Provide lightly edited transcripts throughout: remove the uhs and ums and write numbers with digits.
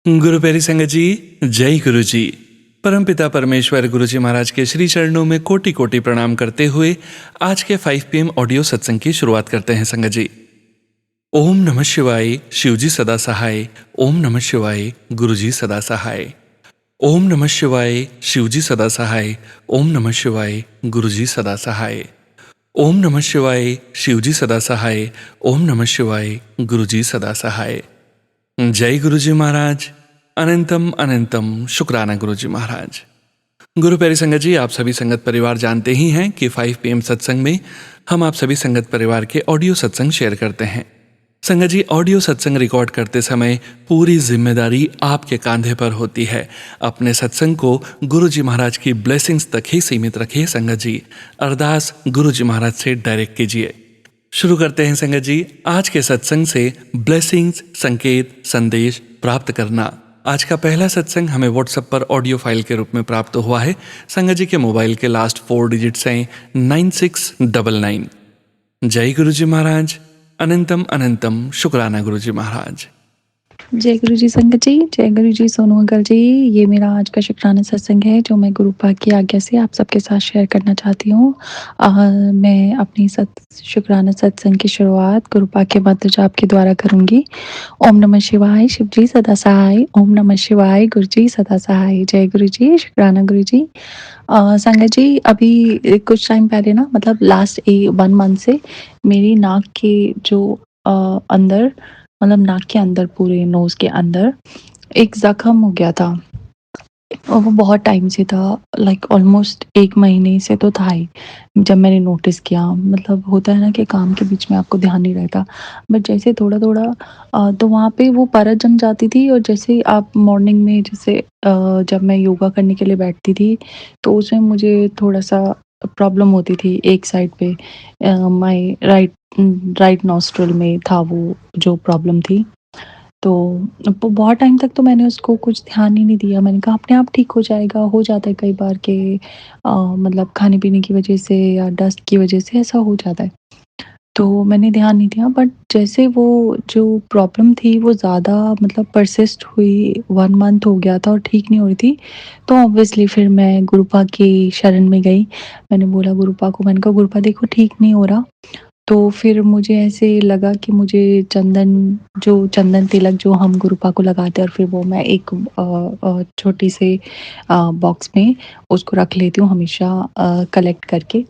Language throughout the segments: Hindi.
गुरु प्यारी संगत जी, जय गुरु जी। परमपिता परमेश्वर गुरु जी महाराज के श्री चरणों में कोटि कोटि प्रणाम करते हुए आज के 5 PM ऑडियो सत्संग की शुरुआत करते हैं संगत जी। ओम नमः शिवाय, शिव जी सदा सहाय। ओम नमः शिवाय, गुरु जी सदा सहाय। ओम नमः शिवाय, शिव जी सदा सहाय। ओम नमः शिवाय, गुरु जी सदा सहाय। ओम नमः शिवाय, शिव जी सदा सहाय। ओम नमः शिवाय, गुरु जी सदा सहाय। जय गुरु जी महाराज। अनंतम अनंतम शुक्राना गुरु जी महाराज। गुरु प्यारी संगत जी, आप सभी संगत परिवार जानते ही हैं कि 5 PM सत्संग में हम आप सभी संगत परिवार के ऑडियो सत्संग शेयर करते हैं। संगत जी, ऑडियो सत्संग रिकॉर्ड करते समय पूरी जिम्मेदारी आपके कांधे पर होती है। अपने सत्संग को गुरु जी महाराज की ब्लेसिंग्स तक ही सीमित रखिए संगत जी। अरदास गुरु जी महाराज से डायरेक्ट कीजिए। शुरू करते हैं संगत जी आज के सत्संग से ब्लेसिंग्स, संकेत, संदेश प्राप्त करना। आज का पहला सत्संग हमें व्हाट्सएप पर ऑडियो फाइल के रूप में प्राप्त हुआ है। संगत जी के मोबाइल के लास्ट 4 डिजिट्स हैं 9699। जय गुरु जी महाराज। अनंतम अनंतम शुक्राना गुरु जी महाराज। जय गुरु जी संगत जी, जय गुरु जी सोनू अंकल जी। ये मेरा आज का शुक्राना सत्संग है जो मैं गुरु पाक की आज्ञा से आप सबके साथ शेयर करना चाहती हूँ। मैं अपनी शुक्राना सत्संग की शुरुआत गुरु पाक के मंत्र जाप के द्वारा करूँगी। ओम नमः शिवाय, शिव जी सदा सहाय। ओम नमः शिवाय, गुरु जी सदा सहाय। जय गुरु जी, शुक्राना गुरु जी। संगत जी, अभी कुछ टाइम पहले ना, मतलब लास्ट 1 मंथ से मेरी नाक के जो अंदर, मतलब नाक के अंदर, पूरे नोज के अंदर एक जख्म हो गया था और वो बहुत टाइम से था। लाइक ऑलमोस्ट 1 महीने से तो था ही। जब मैंने नोटिस किया, मतलब होता है ना कि काम के बीच में आपको ध्यान नहीं रहता, बट जैसे थोड़ा थोड़ा तो वहाँ पे वो परत जम जाती थी। और जैसे आप मॉर्निंग में, जैसे जब मैं योगा करने के लिए बैठती थी तो उसमें मुझे थोड़ा सा प्रॉब्लम होती थी एक साइड पे। माई राइट नॉस्ट्रल में था वो जो प्रॉब्लम थी। तो वो बहुत टाइम तक तो मैंने उसको कुछ ध्यान ही नहीं दिया। मैंने कहा अपने आप ठीक हो जाएगा। हो जाता है कई बार के मतलब खाने पीने की वजह से या डस्ट की वजह से ऐसा हो जाता है। तो मैंने ध्यान नहीं दिया, बट जैसे वो जो प्रॉब्लम थी वो ज़्यादा, मतलब परसिस्ट हुई, 1 मंथ हो गया था और ठीक नहीं हो रही थी। तो ऑब्वियसली फिर मैं गुरुपा की शरण में गई। मैंने बोला गुरुपा को, मैंने कहा गुरुपा देखो ठीक नहीं हो रहा। तो फिर मुझे ऐसे लगा कि मुझे चंदन तिलक जो हम गुरुपा को लगाते हैं, और फिर वो मैं एक छोटी से बॉक्स में उसको रख लेती हूँ हमेशा कलेक्ट करके।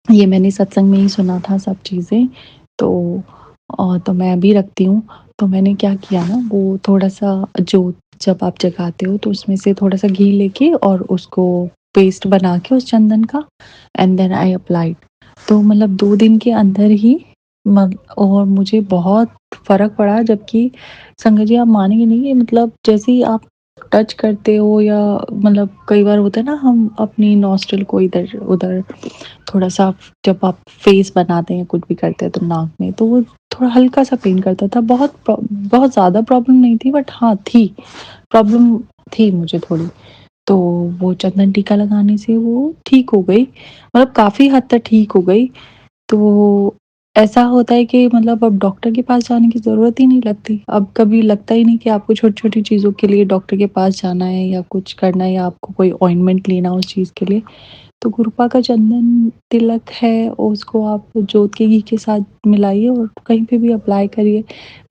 ये मैंने सत्संग में ही सुना था सब चीज़ें। तो मैं भी रखती हूँ। तो मैंने क्या किया ना, वो थोड़ा-सा जोत जब आप जगाते हो तो उसमें से थोड़ा-सा घी लेके और उसको पेस्ट बना के उस चंदन का, एंड देन आई अप्लाइड। तो मतलब 2 दिन के अंदर ही और मुझे बहुत फ़र्क पड़ा। जबकि संगत जी, आप मानेंगे नहीं कि मतलब जैसे ही आप टच करते हो, या मतलब कई बार होता है ना, हम अपनी नॉस्ट्रिल को इधर-उधर थोड़ा-सा, जब आप फेस बनाते हैं, कुछ भी करते हैं तो नाक में, तो वो थोड़ा हल्का-सा पेन करता था। बहुत ज़्यादा प्रॉब्लम नहीं थी, बट हाँ थी, प्रॉब्लम थी मुझे थोड़ी। तो वो चंदन टीका लगाने से वो ठीक हो गई, मतलब काफ़ी हद तक ठीक हो गई। तो ऐसा होता है कि मतलब अब डॉक्टर के पास जाने की ज़रूरत ही नहीं लगती। अब कभी लगता ही नहीं कि आपको छोटी-छोटी चीज़ों के लिए डॉक्टर के पास जाना है या कुछ करना है, या आपको कोई ऑइंटमेंट लेना हो उस चीज़ के लिए। तो गुरुपा का चंदन तिलक है, उसको आप जोत के घी के साथ मिलाइए और कहीं पे भी अप्लाई करिए।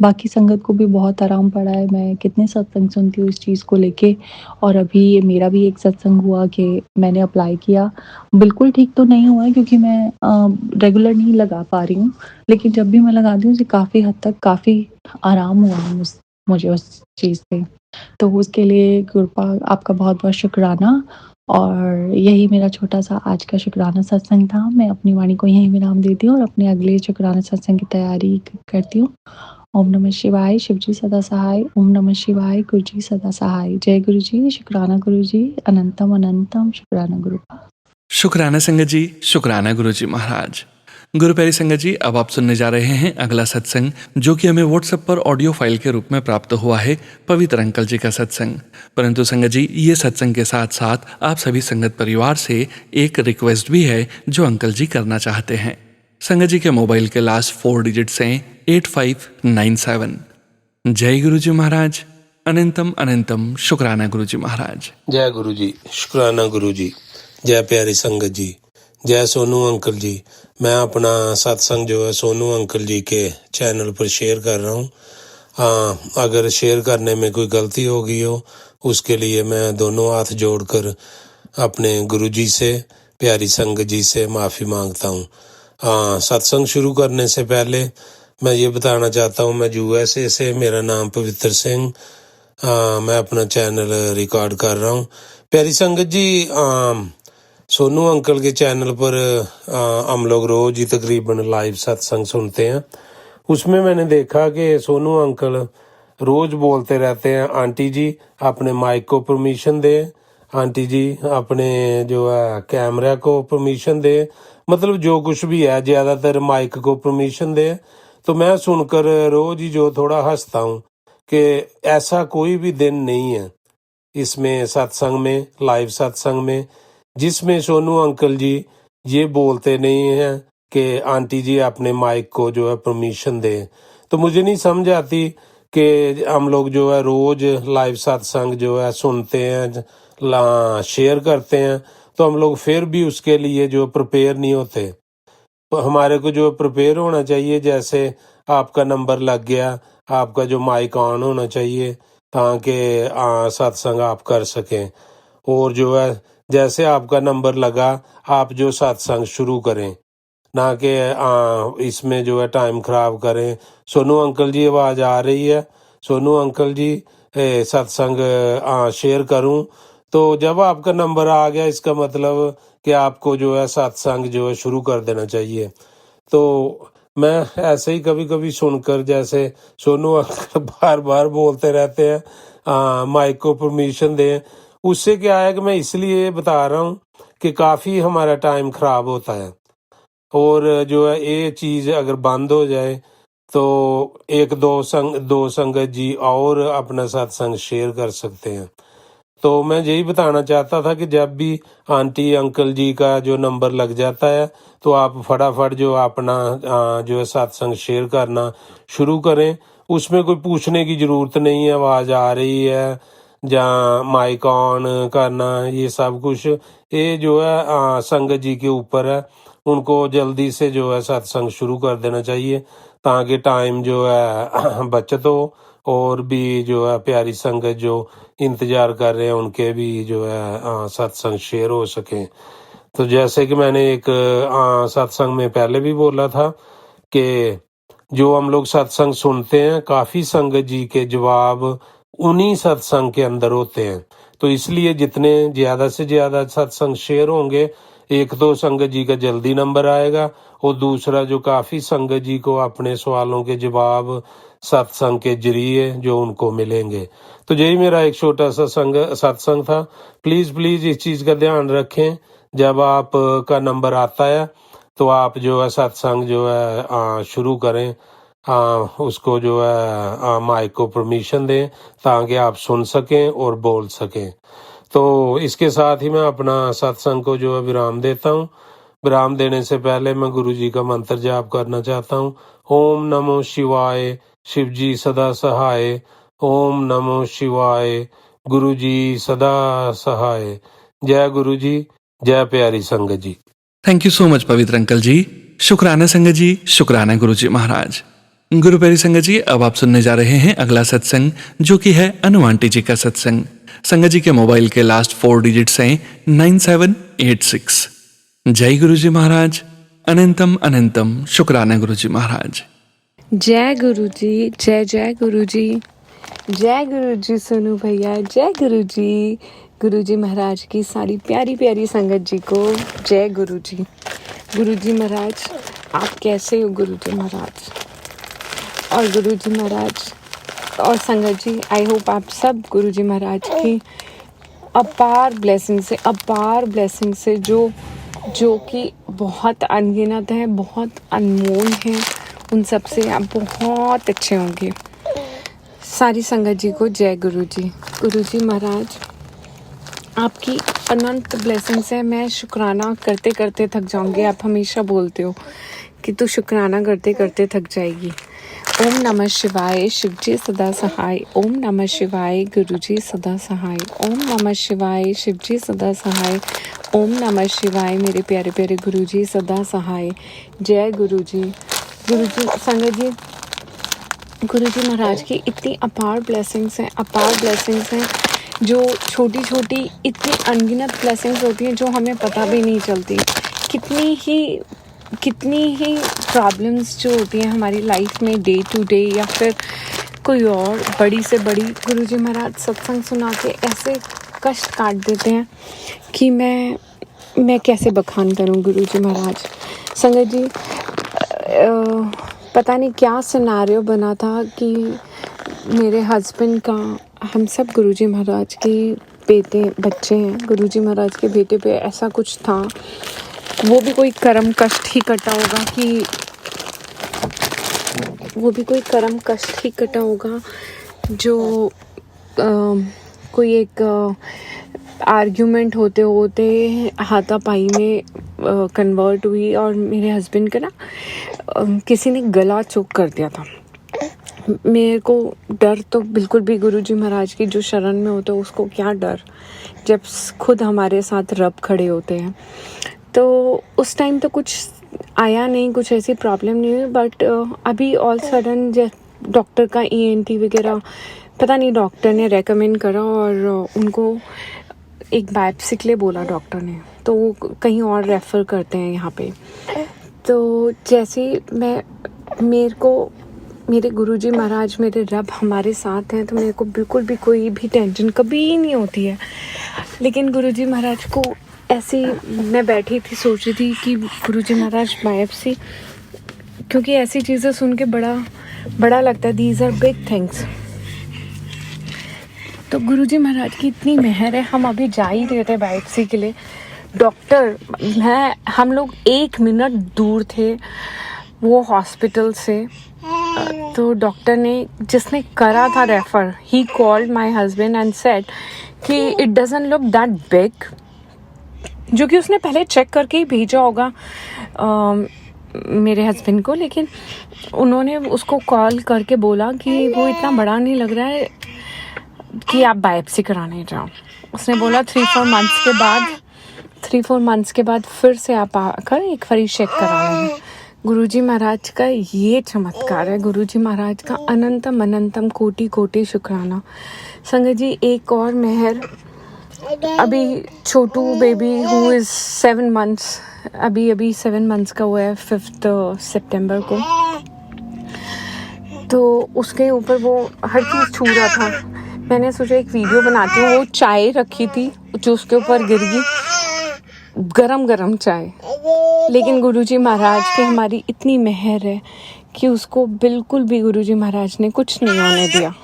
बाकी संगत को भी बहुत आराम पड़ा है। मैं कितने सत्संग सुनती हूँ इस चीज़ को लेके, और अभी ये मेरा भी एक सत्संग हुआ कि मैंने अप्लाई किया। बिल्कुल ठीक तो नहीं हुआ है क्योंकि मैं रेगुलर नहीं लगा पा रही हूँ, लेकिन जब भी मैं लगाती हूँ, उसे काफ़ी हद तक काफ़ी आराम हुआ है मुझे उस चीज़ से। तो उसके लिए गुरुपा आपका बहुत-बहुत शुक्राना। और यही मेरा छोटा-सा आज का शुक्राना सत्संग था। मैं अपनी वाणी को यहीं विराम देती हूँ और अपने अगले शुक्राना सत्संग की तैयारी करती हूँ। ओम नमः शिवाय, शिव जी सदा सहाय। ओम नमः शिवाय, गुरु जी सदा सहाय। जय गुरु जी, शुक्राना गुरु जी। अनंतम अनंतम शुक्राना गुरुपा। शुक्राना संगत जी, शुक्राना गुरु जी महाराज। गुरु प्यारी संगत जी, अब आप सुनने जा रहे हैं अगला सत्संग, जो कि हमें व्हाट्सएप पर ऑडियो फाइल के रूप में प्राप्त हुआ है, पवित्र अंकल जी का सत्संग। परंतु संगत जी, ये सत्संग के साथ साथ आप सभी संगत परिवार से एक रिक्वेस्ट भी है जो अंकल जी करना चाहते हैं। संगत जी के मोबाइल के लास्ट 4 डिजिट्स हैं 8597। जय गुरु जी महाराज। अनंतम अनंतम शुक्राना गुरु जी महाराज। जय गुरु जी, शुक्राना गुरु जी, जय प्यारी संगत जी, जय सोनू अंकल जी। मैं अपना सत्संग जो है सोनू अंकल जी के चैनल पर शेयर कर रहा हूँ। हाँ, अगर शेयर करने में कोई गलती हो गई हो उसके लिए मैं दोनों हाथ जोड़कर अपने गुरु जी से, प्यारी संगत जी से माफ़ी मांगता हूँ। हाँ, सत्संग शुरू करने से पहले मैं ये बताना चाहता हूँ, मैं यूएसए से, मेरा नाम पवित्र सिंह, मैं अपना चैनल रिकॉर्ड कर रहा हूँ। प्यारी संगत जी, सोनू अंकल के चैनल पर हम लोग रोज ही तकरीबन लाइव सत्संग सुनते हैं। उसमें मैंने देखा कि सोनू अंकल रोज बोलते रहते हैं, आंटी जी अपने माइक को परमिशन दें, आंटी जी अपने जो है कैमरा को परमिशन दें, मतलब जो कुछ भी है ज़्यादातर माइक को परमिशन दें। तो मैं सुनकर रोज ही जो थोड़ा हंसता हूँ कि ऐसा कोई भी दिन नहीं है इसमें सत्संग में, लाइव सत्संग में, जिसमें सोनू अंकल जी ये बोलते नहीं हैं कि आंटी जी अपने माइक को जो है परमिशन दें। तो मुझे नहीं समझ आती कि हम लोग जो है रोज लाइव सत्संग जो है सुनते हैं, शेयर करते हैं, तो हम लोग फिर भी उसके लिए जो प्रिपेयर नहीं होते। तो हमारे को जो प्रिपेयर होना चाहिए, जैसे आपका नंबर लग गया, आपका जो माइक ऑन होना चाहिए ताकि सत्संग आप कर सकें, और जो है जैसे आपका नंबर लगा आप जो सत्संग शुरू करें, ना कि इसमें जो है टाइम खराब करें। सोनू अंकल जी आवाज़ आ रही है, सोनू अंकल जी सत्संग शेयर करूं, तो जब आपका नंबर आ गया इसका मतलब कि आपको जो है सत्संग जो है शुरू कर देना चाहिए। तो मैं ऐसे ही कभी कभी सुनकर, जैसे सोनू अंकल बार बार बोलते रहते हैं माइक को परमिशन दें, उससे क्या है कि मैं इसलिए बता रहा हूँ कि काफ़ी हमारा टाइम खराब होता है, और जो है ये चीज़ अगर बंद हो जाए तो एक दो संगत जी और अपना सत्संग शेयर कर सकते हैं। तो मैं यही बताना चाहता था कि जब भी आंटी अंकल जी का जो नंबर लग जाता है तो आप फटाफट जो अपना जो है सत्संग शेयर करना शुरू करें। उसमें कोई पूछने की ज़रूरत नहीं है, आवाज़ आ रही है जहाँ माइक ऑन करना, ये सब कुछ ये जो है संगत जी के ऊपर है। उनको जल्दी से जो है सत्संग शुरू कर देना चाहिए ताकि टाइम जो है बचत हो, और भी जो है प्यारी संगत जो इंतजार कर रहे हैं उनके भी जो है सत्संग शेयर हो सके। तो जैसे कि मैंने एक सत्संग में पहले भी बोला था कि जो हम लोग सत्संग सुनते हैं, काफ़ी संगत जी के जवाब उन्हीं सत्संग के अंदर होते हैं। तो इसलिए जितने ज़्यादा से ज़्यादा सत्संग शेयर होंगे, एक तो संगत जी का जल्दी नंबर आएगा, और दूसरा जो काफ़ी संगत जी को अपने सवालों के जवाब सत्संग के जरिए जो उनको मिलेंगे। तो यही मेरा एक छोटा सा सत्संग था। प्लीज़ इस चीज़ का ध्यान रखें, जब आप का नंबर आता है तो आप जो है सत्संग जो है शुरू करें, उसको जो है माइक को परमिशन दें ताकि आप सुन सकें और बोल सकें। तो इसके साथ ही मैं अपना सत्संग को जो है विराम देता हूँ। विराम देने से पहले मैं गुरु जी का मंत्र जाप करना चाहता हूँ। ओम नमो शिवाय, शिव जी सदा सहाय। ओम नमो शिवाय, गुरु जी सदा सहाय। जय गुरु जी, जय प्यारी संगत ji. Thank you so much पवित्र अंकल जी। शुक्राना संगत जी, शुक्राना गुरु जी महाराज। गुरु प्यारी संगत जी, अब आप सुनने जा रहे हैं अगला सत्संग, जो कि है अनु आंटी जी का सत्संग। संगत जी के मोबाइल के लास्ट 4 डिजिट्स हैं 9786। जय गुरु जी महाराज। अनंतम अनंतम शुक्राना गुरु जी महाराज। जय गुरु जी, जय जय गुरु जी, जय गुरु जी सोनू भैया, जय गुरु जी महाराज की सारी प्यारी प्यारी संगत जी को जय गुरु जी। गुरु जी महाराज, आप कैसे हो गुरु जी महाराज? और गुरु जी महाराज और संगत जी, आई होप आप सब गुरु जी महाराज की अपार ब्लेसिंग से जो कि बहुत अनगिनत है, बहुत अनमोल है, उन सब से आप बहुत अच्छे होंगे। सारी संगत जी को जय गुरु जी। गुरु जी महाराज, आपकी अनंत ब्लेसिंग्स है। मैं शुक्राना करते करते थक जाऊंगी। आप हमेशा बोलते हो कि तू शुक्राना करते करते थक जाएगी, ओम नमः शिवाय शिवजी सदा सहाय। ओम नमः शिवाय गुरुजी सदा सहाय। ओम नमः शिवाय शिवजी सदा सहाय। ओम नमः शिवाय मेरे प्यारे प्यारे गुरुजी सदा सहाय। जय गुरुजी। गुरुजी संगत जी, गुरुजी महाराज की इतनी अपार ब्लेसिंग्स हैं जो छोटी छोटी इतनी अनगिनत ब्लेसिंग्स होती हैं जो हमें पता भी नहीं चलती। कितनी ही प्रॉब्लम्स जो होती हैं हमारी लाइफ में डे टू डे या फिर कोई और बड़ी से बड़ी, गुरुजी महाराज सत्संग सुना के ऐसे कष्ट काट देते हैं कि मैं कैसे बखान करूं गुरुजी महाराज। संगत जी, पता नहीं क्या सिनेरियो बना था कि मेरे हस्बैंड का, हम सब गुरुजी महाराज के बच्चे हैं, गुरुजी महाराज के बेटे पे ऐसा कुछ था, वो भी कोई कर्म कष्ट ही कटा होगा जो कोई एक आर्ग्यूमेंट होते होते हाथापाई में कन्वर्ट हुई और मेरे हस्बैंड का ना किसी ने गला चोक कर दिया था। मेरे को डर तो बिल्कुल भी, गुरुजी महाराज की जो शरण में होता है उसको क्या डर, जब खुद हमारे साथ रब खड़े होते हैं। तो उस टाइम तो कुछ आया नहीं, कुछ ऐसी प्रॉब्लम नहीं हुई, बट अभी ऑल सडन डॉक्टर का ENT वगैरह पता नहीं डॉक्टर ने रेकमेंड करा और उनको एक बायोप्सी के लिए बोला डॉक्टर ने, तो वो कहीं और रेफ़र करते हैं यहाँ पे। तो जैसे मेरे गुरुजी महाराज, मेरे रब हमारे साथ हैं, तो मेरे को बिल्कुल भी कोई भी टेंशन कभी नहीं होती है। लेकिन गुरुजी महाराज को ऐसी, मैं बैठी थी सोच रही थी कि गुरुजी महाराज बायोप्सी, क्योंकि ऐसी चीज़ें सुन के बड़ा लगता है, दीज आर बिग थिंग्स। तो गुरुजी महाराज की इतनी मेहर है, हम अभी जा ही रहे थे बायोप्सी के लिए, हम लोग 1 मिनट दूर थे वो हॉस्पिटल से। तो डॉक्टर ने, जिसने करा था refer, he called my husband and said कि it doesn't look that big, जो कि उसने पहले चेक करके ही भेजा होगा मेरे हस्बैंड को, लेकिन उन्होंने उसको कॉल करके बोला कि वो इतना बड़ा नहीं लग रहा है कि आप बायोप्सी कराने जाओ। उसने बोला 3-4 मंथ्स के बाद फिर से आप आकर एक बारी चेक करा लेना। गुरुजी महाराज का ये चमत्कार है, गुरुजी महाराज का अनंतम कोटि कोटि शुक्राना। संगत जी, एक और मेहर, अभी छोटू बेबी हु इज़ 7 मंथ्स, अभी 7 मंथ्स का हुआ है 5 सितंबर को, तो उसके ऊपर वो हर चीज़ छू रहा था। मैंने सोचा एक वीडियो बनाती हूँ। वो चाय रखी थी जो उसके ऊपर गिर गई, गरम चाय, लेकिन गुरुजी महाराज की हमारी इतनी मेहर है कि उसको बिल्कुल भी गुरुजी महाराज ने कुछ नहीं होने दिया।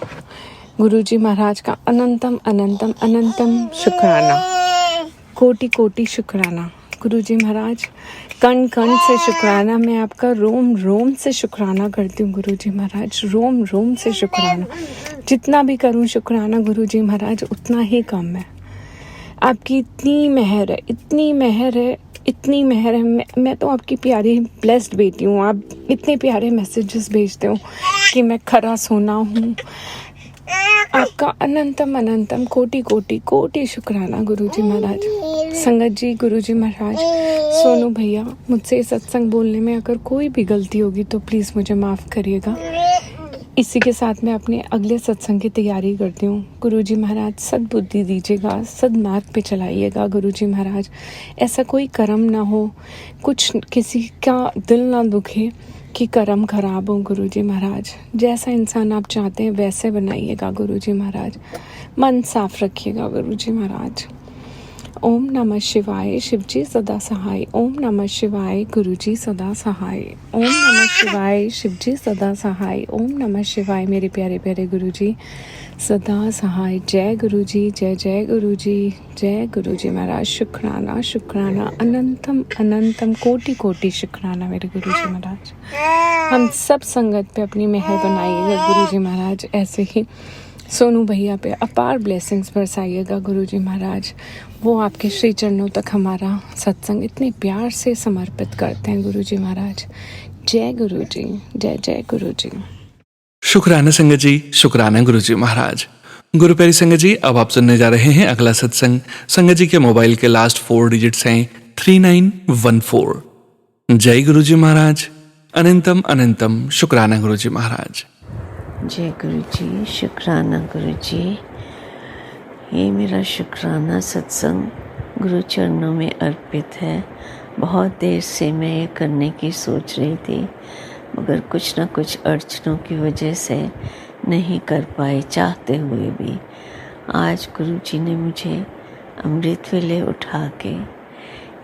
गुरुजी महाराज का अनंतम शुक्राना, कोटि कोटि शुक्राना। गुरुजी महाराज, कण कण से शुक्राना, मैं आपका रोम रोम से शुक्राना करती हूँ गुरुजी महाराज, रोम रोम से शुक्राना। जितना भी करूँ शुक्राना गुरुजी महाराज उतना ही कम है। आपकी इतनी मेहर है, मैं तो आपकी प्यारी ब्लेस्ड बेटी हूँ। आप इतने प्यारे मैसेजेस भेजते हो कि मैं खरा सोना हूँ। आपका अनंतम कोटि कोटि कोटि शुक्राना गुरुजी महाराज। संगत जी, गुरुजी महाराज, सोनू भैया, मुझसे सत्संग बोलने में अगर कोई भी गलती होगी तो प्लीज़ मुझे माफ़ करिएगा। इसी के साथ मैं अपने अगले सत्संग की तैयारी करती हूँ। गुरुजी महाराज सद्बुद्धि दीजिएगा, सद्मार्ग पे चलाइएगा गुरुजी महाराज। ऐसा कोई कर्म ना हो, कुछ किसी का दिल ना दुखे कि कर्म खराब हो गुरुजी महाराज। जैसा इंसान आप चाहते हैं वैसे बनाइएगा गुरुजी महाराज। मन साफ रखिएगा गुरुजी महाराज। ओम नमः शिवाय, शिवजी सदा सहाय। ओम नमः शिवाय, गुरुजी सदा सहाय। ओम नमः शिवाय, शिवजी सदा सहाय। ओम नमः शिवाय, मेरे प्यारे प्यारे गुरुजी सदा सहाय। जय गुरुजी, जय गुरुजी, जय गुरुजी महाराज। शुक्राना शुक्राना, अनंतम कोटि कोटि शुक्राना मेरे गुरुजी महाराज। हम सब संगत पे अपनी मेहर बनाइएगा गुरुजी महाराज। ऐसे ही सोनू भैया पे अपार ब्लेसिंग्स बरसाइएगा गुरुजी महाराज। वो आपके श्री चरणों तक हमारा सत्संग इतने प्यार से समर्पित करते हैं गुरुजी महाराज। जय गुरुजी, जय गुरुजी। शुक्राना संगत जी, शुक्राना गुरु जी महाराज। गुरु प्यारी संगत जी, अब आप सुनने जा रहे हैं अगला सत्संग। संगत जी के मोबाइल के लास्ट 4 डिजिट्स हैं 3914। जय गुरु जी महाराज। अनंतम अनंतम शुक्राना गुरु जी महाराज। जय गुरु जी, शुक्राना गुरु जी। ये मेरा शुक्राना सत्संग गुरु चरणों में अर्पित है। बहुत देर से मैं ये करने की सोच रही थी, मगर कुछ न कुछ अड़चनों की वजह से नहीं कर पाए, चाहते हुए भी। आज गुरु जी ने मुझे अमृत वेले उठा के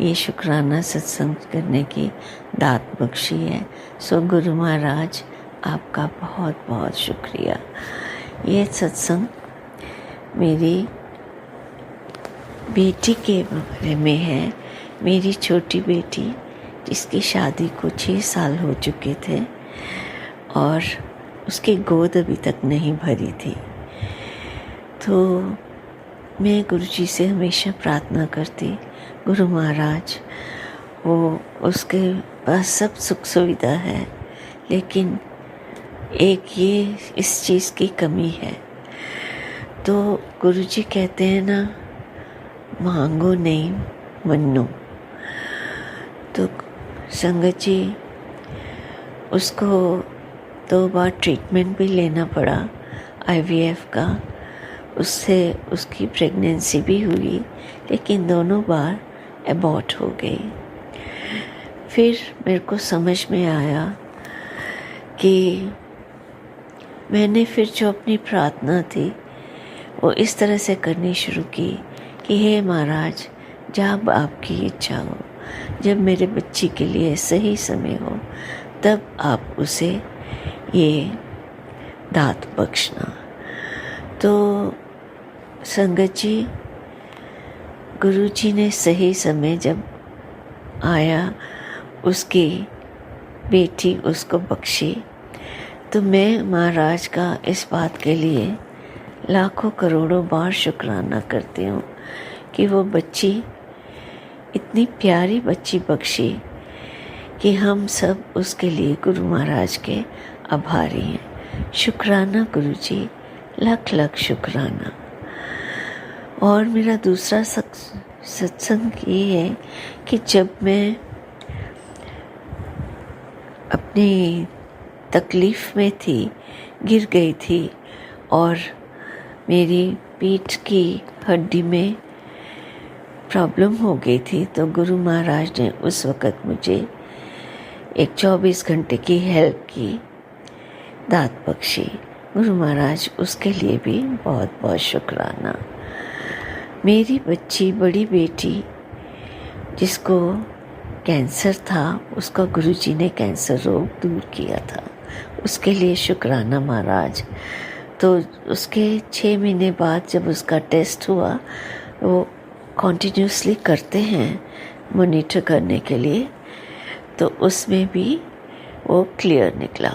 ये शुक्राना सत्संग करने की दात बख्शी है। सो गुरु महाराज, आपका बहुत बहुत शुक्रिया। ये सत्संग मेरी बेटी के बारे में है। मेरी छोटी बेटी, जिसकी शादी को 6 साल हो चुके थे और उसकी गोद अभी तक नहीं भरी थी, तो मैं गुरुजी से हमेशा प्रार्थना करती, गुरु महाराज, वो उसके पास सब सुख सुविधा है, लेकिन एक ये इस चीज़ की कमी है। तो गुरुजी कहते हैं ना, मांगो नहीं मन्नो। तो संगत जी, उसको 2 बार ट्रीटमेंट भी लेना पड़ा IVF का। उससे उसकी प्रेगनेंसी भी हुई, लेकिन दोनों बार अबॉर्ट हो गई। फिर मेरे को समझ में आया कि मैंने फिर जो अपनी प्रार्थना थी वो इस तरह से करनी शुरू की कि हे महाराज, जब आपकी इच्छा हो, जब मेरे बच्ची के लिए सही समय हो, तब आप उसे ये दात बख्शना। तो संगत जी, गुरु जी ने सही समय जब आया, उसकी बेटी उसको बख्शी, तो मैं महाराज का इस बात के लिए लाखों करोड़ों बार शुक्राना करती हूँ कि वो बच्ची, इतनी प्यारी बच्ची बख्शी कि हम सब उसके लिए गुरु महाराज के आभारी हैं। शुक्राना गुरु जी, लख लख शुक्राना। और मेरा दूसरा सत्संग ये है कि जब मैं अपनी तकलीफ़ में थी, गिर गई थी और मेरी पीठ की हड्डी में प्रॉब्लम हो गई थी, तो गुरु महाराज ने उस वक़्त मुझे एक 24 घंटे की हेल्प की, दात बख्शी। गुरु महाराज, उसके लिए भी बहुत बहुत शुक्राना। मेरी बच्ची, बड़ी बेटी, जिसको कैंसर था, उसका गुरुजी ने कैंसर रोग दूर किया था, उसके लिए शुक्राना महाराज। तो उसके 6 महीने बाद जब उसका टेस्ट हुआ, वो कॉन्टिन्यूसली करते हैं मॉनिटर करने के लिए, तो उसमें भी वो क्लियर निकला।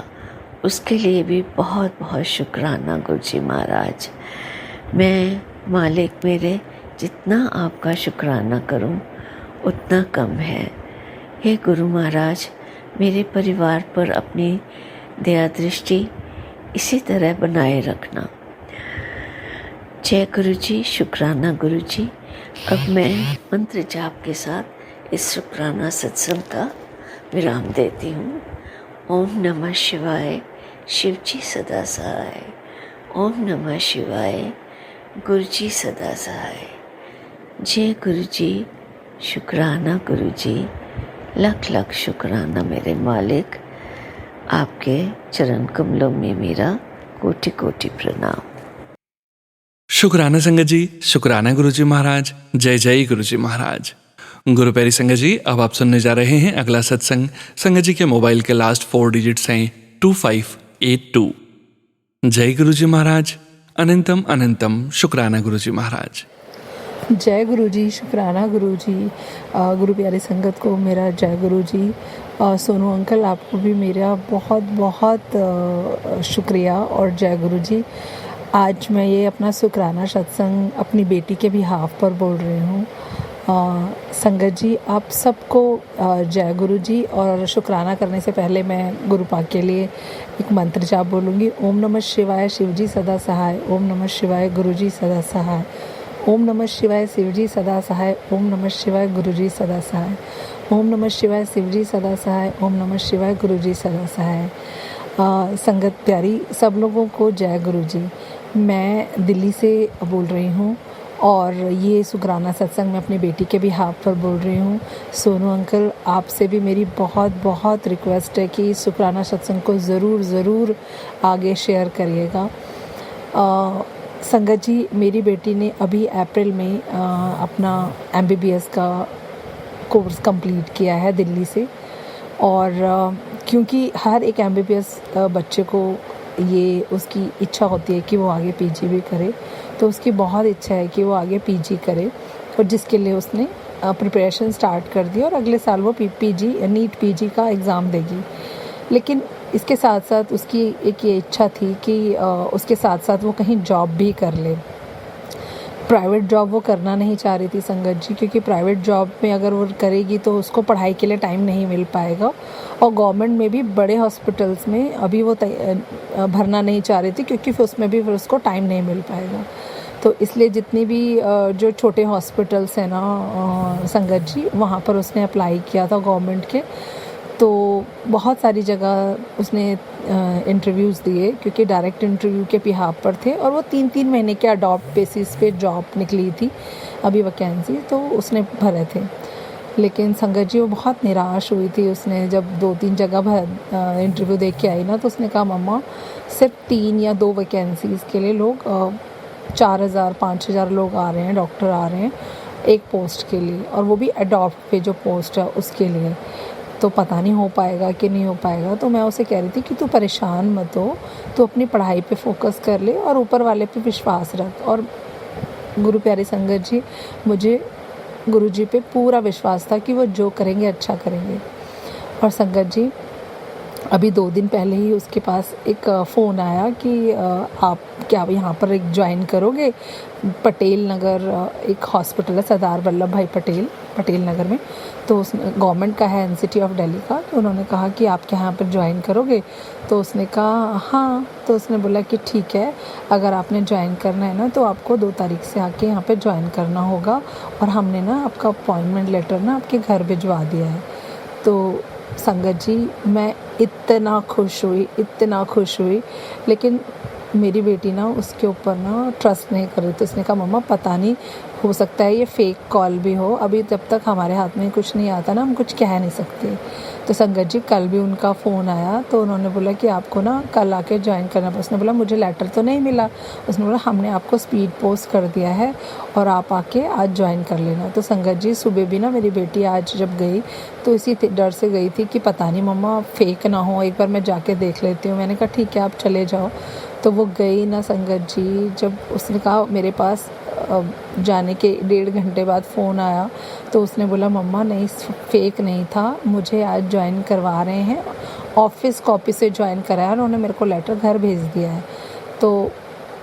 उसके लिए भी बहुत बहुत शुक्राना गुरुजी महाराज। मैं मालिक मेरे, जितना आपका शुक्राना करूं उतना कम है। हे गुरु महाराज, मेरे परिवार पर अपनी दया दृष्टि इसी तरह बनाए रखना। जय गुरु जी, शुक्राना गुरु जी। अब मैं मंत्र जाप के साथ इस शुक्राना सत्संग का विराम देती हूँ। ओम नमः शिवाय, शिव जी सदा सहाय। ओम नमः शिवाय, गुरु जी सदा सहाय। जय गुरु जी, शुक्राना गुरु जी, लख लख शुक्राना मेरे मालिक। आपके चरण कमलों में मेरा कोटि कोटि प्रणाम। शुक्राना संगत जी, शुक्राना गुरु जी महाराज। जय जय गुरु जी महाराज। गुरु प्यारी संगत जी, अब आप सुनने जा रहे हैं अगला सत्संग। संगत जी के मोबाइल के लास्ट 4 डिजिट्स हैं 2582। जय गुरु जी महाराज। अनंतम अनंतम शुक्राना गुरु जी महाराज। जय गुरु जी, शुक्राना गुरु जी। गुरु प्यारी संगत को मेरा जय गुरु जी। सोनू अंकल, आपको भी मेरा बहुत बहुत शुक्रिया और जय गुरु जी। आज मैं ये अपना शुक्राना सत्संग अपनी बेटी के भी हाफ पर बोल रही हूँ। संगत जी, आप सबको जय गुरु जी। और शुक्राना करने से पहले मैं गुरु पाक के लिए एक मंत्र जाप बोलूँगी। ओम नमः शिवाय, शिव जी सदा सहाय। ओम नमः शिवाय, गुरु जी सदा सहाय। ओम नमः शिवाय, शिव जी सदा सहाय। ओम नमः शिवाय, गुरु जी सदा सहाय। ओम नमः शिवाय, शिव जी सदा सहाय। ओम नमः शिवाय, गुरु जी सदा सहाय। संगत प्यारी, सब लोगों को जय गुरु जी। मैं दिल्ली से बोल रही हूँ और ये शुक्राना सत्संग मैं अपनी बेटी के भी हाथ पर बोल रही हूँ। सोनू अंकल, आपसे भी मेरी बहुत बहुत रिक्वेस्ट है कि शुक्राना सत्संग को ज़रूर आगे शेयर करिएगा। संगत जी, मेरी बेटी ने अभी अप्रैल में अपना MBBS का कोर्स कंप्लीट किया है दिल्ली से। और क्योंकि हर एक MBBS बच्चे को ये उसकी इच्छा होती है कि वो आगे PG भी करे, तो उसकी बहुत इच्छा है कि वो आगे PG करे, और जिसके लिए उसने प्रिपरेशन स्टार्ट कर दी और अगले साल वो नीट PG का एग्ज़ाम देगी। लेकिन इसके साथ साथ उसकी एक ये इच्छा थी कि उसके साथ साथ वो कहीं जॉब भी कर ले। प्राइवेट जॉब वो करना नहीं चाह रही थी संगत जी, क्योंकि प्राइवेट जॉब में अगर वो करेगी तो उसको पढ़ाई के लिए टाइम नहीं मिल पाएगा, और गवर्नमेंट में भी बड़े हॉस्पिटल्स में अभी वो भरना नहीं चाह रही थी, क्योंकि फिर उसमें भी फिर उसको टाइम नहीं मिल पाएगा। तो इसलिए जितनी भी जो छोटे हॉस्पिटल्स हैं ना संगत जी, वहाँ पर उसने अप्लाई किया था गवर्नमेंट के। तो बहुत सारी जगह उसने इंटरव्यूज़ दिए, क्योंकि डायरेक्ट इंटरव्यू के बिहाफ पर थे, और वो 3-3 महीने के अडॉप्ट बेसिस पे जॉब निकली थी अभी वैकेंसी, तो उसने भरे थे। लेकिन संगत जी, वो बहुत निराश हुई थी। उसने जब 2-3 जगह इंटरव्यू दे के आई ना, तो उसने कहा मम्मा सिर्फ 3 या 2 वैकेंसीज़ के लिए लोग 4,000-5,000 लोग आ रहे हैं, डॉक्टर आ रहे हैं एक पोस्ट के लिए, और वो भी अडॉप्ट पे जो पोस्ट है उसके लिए। तो पता नहीं हो पाएगा कि नहीं हो पाएगा। तो मैं उसे कह रही थी कि तू परेशान मत हो, तू अपनी पढ़ाई पे फोकस कर ले और ऊपर वाले पे विश्वास रख। और गुरु प्यारी संगत जी, मुझे गुरु जी पे पूरा विश्वास था कि वो जो करेंगे अच्छा करेंगे। और संगत जी, अभी 2 दिन पहले ही उसके पास एक फ़ोन आया कि आप क्या यहाँ पर एक ज्वाइन करोगे, पटेल नगर एक हॉस्पिटल है, सरदार वल्लभ भाई पटेल नगर में। तो उस गवर्नमेंट का है, NCT ऑफ दिल्ली का। तो उन्होंने कहा कि आप क्या यहाँ पर ज्वाइन करोगे? तो उसने कहा हाँ। तो उसने बोला कि ठीक है, अगर आपने ज्वाइन करना है ना, तो आपको 2 तारीख से आके यहाँ पे ज्वाइन करना होगा, और हमने ना आपका अपॉइंटमेंट लेटर ना आपके घर भिजवा दिया है। तो संगत जी, मैं इतना खुश हुई, लेकिन मेरी बेटी ना उसके ऊपर ना ट्रस्ट नहीं कर रही थी। उसने कहा मम्मा पता नहीं, हो सकता है ये फेक कॉल भी हो, अभी जब तक हमारे हाथ में कुछ नहीं आता ना, हम कुछ कह नहीं सकते। तो संगत जी, कल भी उनका फ़ोन आया, तो उन्होंने बोला कि आपको ना कल आके ज्वाइन करना। उसने बोला मुझे लेटर तो नहीं मिला। उसने बोला हमने आपको स्पीड पोस्ट कर दिया है और आप आके आज ज्वाइन कर लेना। तो संगत जी, सुबह भी ना मेरी बेटी आज जब गई तो इसी डर से गई थी कि पता नहीं मम्मा फेक ना हो, एक बार मैं जाके देख लेती हूँ। मैंने कहा ठीक है, आप चले जाओ। तो वो गई ना संगत जी, जब उसने कहा मेरे पास जाने के 1.5 घंटे बाद फ़ोन आया, तो उसने बोला मम्मा नहीं, फेक नहीं था, मुझे आज ज्वाइन करवा रहे हैं, ऑफिस कॉपी से ज्वाइन कराया, उन्होंने मेरे को लेटर घर भेज दिया है। तो